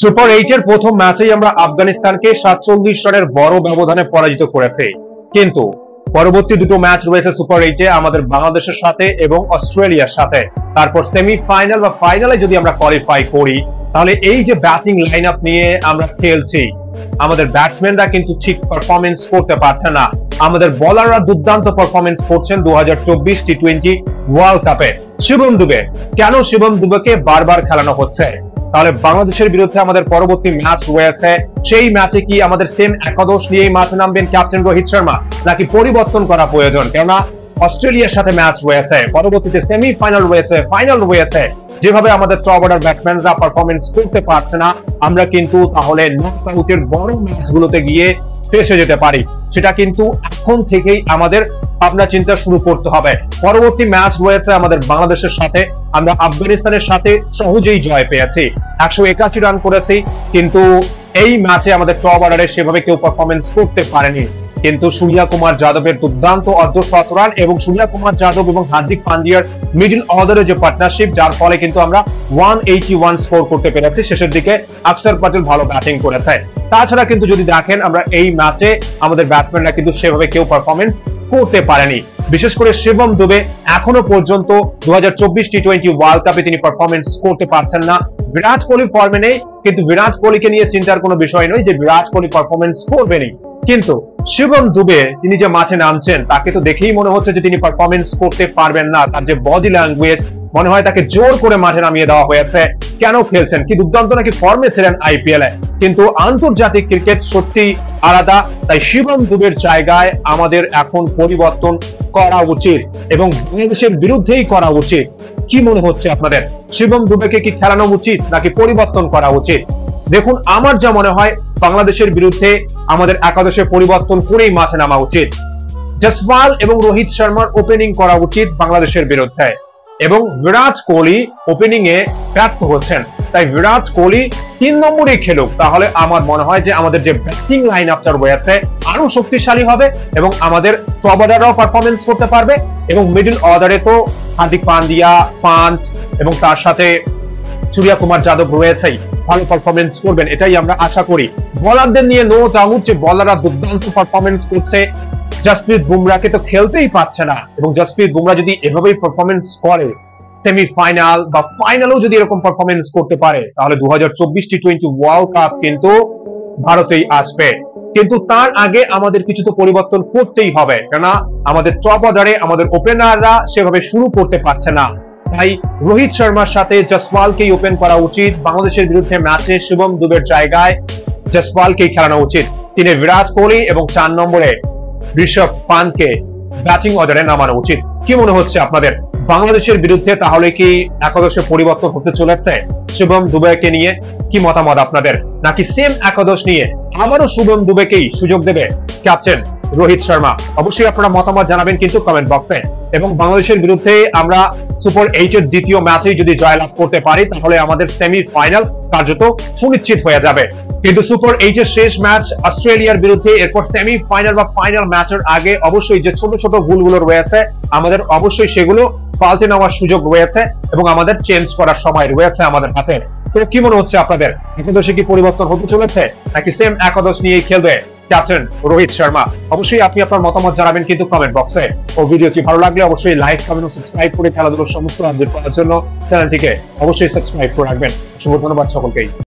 Super 8 এর প্রথম ম্যাচেই আমরা আফগানিস্তানকে 47 রানের বড় ব্যবধানে পরাজিত করেছি। কিন্তু পরবর্তী দুটো ম্যাচ রয়েছে সুপার 8 এ আমাদের বাংলাদেশের সাথে এবং অস্ট্রেলিয়ার সাথে। তারপর সেমিফাইনাল বা ফাইনালে যদি আমরা কোয়ালিফাই করি, তাহলে এই যে ব্যাটিং লাইন আপ নিয়ে আমরা খেলছি, আমাদের ব্যাটসম্যানরা কিন্তু ঠিক পারফরমেন্স করতে পারছে না। আমাদের বোলাররা দুর্দান্ত পারফরমেন্স করছেন 2024 টি20 ওয়ার্ল্ড কাপে। শিবম দুবে, কেন শিবম দুবেকে বারবার খেলানো হচ্ছে? তাহলে বাংলাদেশের বিরুদ্ধে আমাদের পরবর্তী ম্যাচ রয়েছে, সেই ম্যাচে কি আমাদের সেম একাদশ নিয়েই মাঠে নামবেন ক্যাপ্টেন রোহিত শর্মা, নাকি পরিবর্তন করা প্রয়োজন? কেননা অস্ট্রেলিয়ার সাথে ম্যাচ রয়েছে, পরবর্তীতে সেমিফাইনাল রয়েছে, ফাইনাল রয়েছে। যেভাবে আমাদের টপ অর্ডার ব্যাটসম্যানরা পারফরমেন্স করতে পারছে না, আমরা কিন্তু তাহলে নকআউটের বড় ম্যাচগুলোতে গিয়ে ফেসে যেতে পারি। সেটা কিন্তু এখন থেকেই আমাদের ভাবনা চিন্তা শুরু করতে হবে। পরবর্তী ম্যাচ রয়েছে আমাদের বাংলাদেশের সাথে, আমরা আফগানিস্তানের সাথে সহজেই জয় পেয়েছি, 181 রান করেছি। কিন্তু এই ম্যাচে আমাদের টপ অর্ডারে সেভাবে কেউ পারফরমেন্স করতে পারেনি। কিন্তু সূর্য কুমার যাদবের দুর্দান্ত অর্ধশত রান এবং সূর্য কুমার যাদব এবং হার্দিক পান্ডিয়ার মিডল অর্ডারের যে পার্টনারশিপ, যার ফলে কিন্তু আমরা 181 স্কোর করতে পেরেছি। শেষের দিকে অক্ষর প্যাটেল ভালো ব্যাটিং করেছে। তাছাড়া কিন্তু যদি দেখেন, আমরা এই ম্যাচে আমাদের ব্যাটসম্যানরা কিন্তু সেভাবে কেউ পারফরমেন্স করতে পারেনি। বিশেষ করে শিবম দুবে এখনো পর্যন্ত 2024 টি20 ওয়ার্ল্ড কাপে তিনি পারফরমেন্স করতে পারছেন না। বিরাট কোহলি ফর্মে নেই, কিন্তু বিরাট কোহলিকে নিয়ে চিন্তার কোনো বিষয় নয় যে বিরাট কোহলি পারফরমেন্স করবেনই। কিন্তু শিবম দুবে তিনি যে মাঠে নামছেন, তাকে তো দেখেই মনে হচ্ছে যে তিনি পারফরমেন্স করতে পারবেন না। তার যে বডি ল্যাঙ্গুয়েজ, মনে হয় তাকে জোর করে মাঠে নামিয়ে দেওয়া হয়েছে। কেন খেলছেন? কি দুর্দান্ত নাকি ফর্মে ছিলেন আইপিএল এ, কিন্তু আন্তর্জাতিক ক্রিকেট সত্যি আলাদা। তাই শিবম দুবের জায়গায় আমাদের এখন পরিবর্তন করা উচিত এবং বাংলাদেশের বিরুদ্ধেই করা উচিত। কি মনে হচ্ছে আপনাদের? শিবম দুবেকে কি খেলানো উচিত নাকি পরিবর্তন করা উচিত? দেখুন, আমার যা মনে হয়, বাংলাদেশের বিরুদ্ধে আমাদের একাদশে পরিবর্তন করেই মাঠে নামা উচিত। জসওয়াল এবং রোহিত শর্মার ওপেনিং করা উচিত বাংলাদেশের বিরুদ্ধে, এবং বিরাট কোহলি ওপেনিং এ ব্যর্থ হচ্ছেন। তাই বিরাট কোহলি 3 নম্বরে খেলুক, তাহলে আমার মনে হয় যে আমাদের যে ব্যাটিং লাইন আপটা রয়েছে আরো শক্তিশালী হবে এবং আমাদের টপ অর্ডাররাও পারফরমেন্স করতে পারবে। এবং মিডল অর্ডারে তো হার্দিক পান্ডিয়া, পান্ট এবং তার সাথে সূর্য কুমার যাদব রয়েছেই, ভালো পারফরমেন্স করবেন এটাই আমরা আশা করি। বোলারদের নিয়ে নো ডাউট যে বোলাররা দুর্দান্ত পারফরমেন্স করছে। জসপ্রীত বুমরাহকে তো খেলতেই পারছে না, এবং জসপ্রীত বুমরাহ যদি এভাবেই পারফরমেন্স করে, সেমিফাইনাল বা ফাইনালেও যদি এরকম পারফরমেন্স করতে পারে, তাহলে 2024 টি20 ওয়ার্ল্ড কাপ কিন্তু ভারতেই আসবে। কিন্তু তার আগে আমাদের কিছু তো পরিবর্তন করতেই হবে, কেননা আমাদের টপ অর্ডারে আমাদের ওপেনাররা সেভাবে শুরু করতে পারছে না। তাই রোহিত শর্মার সাথে জসওয়ালকেই ওপেন করা উচিত। বাংলাদেশের বিরুদ্ধে ম্যাচে শিবম দুবের জায়গায় জসওয়ালকেই খেলানো উচিত। 3 বিরাট কোহলি এবং 4 নম্বরে ঋষভ পান্টকে ব্যাটিং অর্ডারে নামানো উচিত। কি মনে হচ্ছে আপনাদের? বাংলাদেশের বিরুদ্ধে তাহলে কি একাদশে পরিবর্তন হতে চলেছে শিবম দুবেকে নিয়ে? কি মতামত আপনাদের? নাকি সেম একাদশ নিয়ে আবারও শিবম দুবেকেই সুযোগ দেবে ক্যাপ্টেন রোহিত শর্মা? অবশ্যই আপনারা মতামত জানাবেন কিন্তু কমেন্ট বক্সে। এবং বাংলাদেশের বিরুদ্ধে আমরা সুপার 8 এর দ্বিতীয় ম্যাচেই যদি জয়লাভ করতে পারি, তাহলে আমাদের সেমিফাইনাল কার্যত সুনিশ্চিত হয়ে যাবে। কিন্তু সুপার 8 এর শেষ ম্যাচ অস্ট্রেলিয়ার বিরুদ্ধে, এরপর সেমিফাইনাল বা ফাইনাল ম্যাচের আগে অবশ্যই যে ছোট ছোট ভুলগুলো রয়েছে, আমাদের অবশ্যই সেগুলো পাল্টে নেওয়ার সুযোগ রয়েছে এবং আমাদের চেঞ্জ করার সময় রয়েছে আমাদের হাতে। তো কি মনে হচ্ছে আপনাদের? একাদশে কি পরিবর্তন হতে চলেছে, নাকি সেম একাদশ নিয়েই খেলবে ক্যাপ্টেন রোহিত শর্মা? অবশ্যই আপনি আপনার মতামত জানাবেন কিন্তু কমেন্ট বক্সে। ও ভিডিওটি ভালো লাগলে অবশ্যই লাইক, কমেন্ট ও সাবস্ক্রাইব করে খেলাধুলার সমস্ত আপডেট পাওয়ার জন্য চ্যানেলটিকে অবশ্যই সাবস্ক্রাইব করে রাখবেন। শুভ ধন্যবাদ সকলকেই।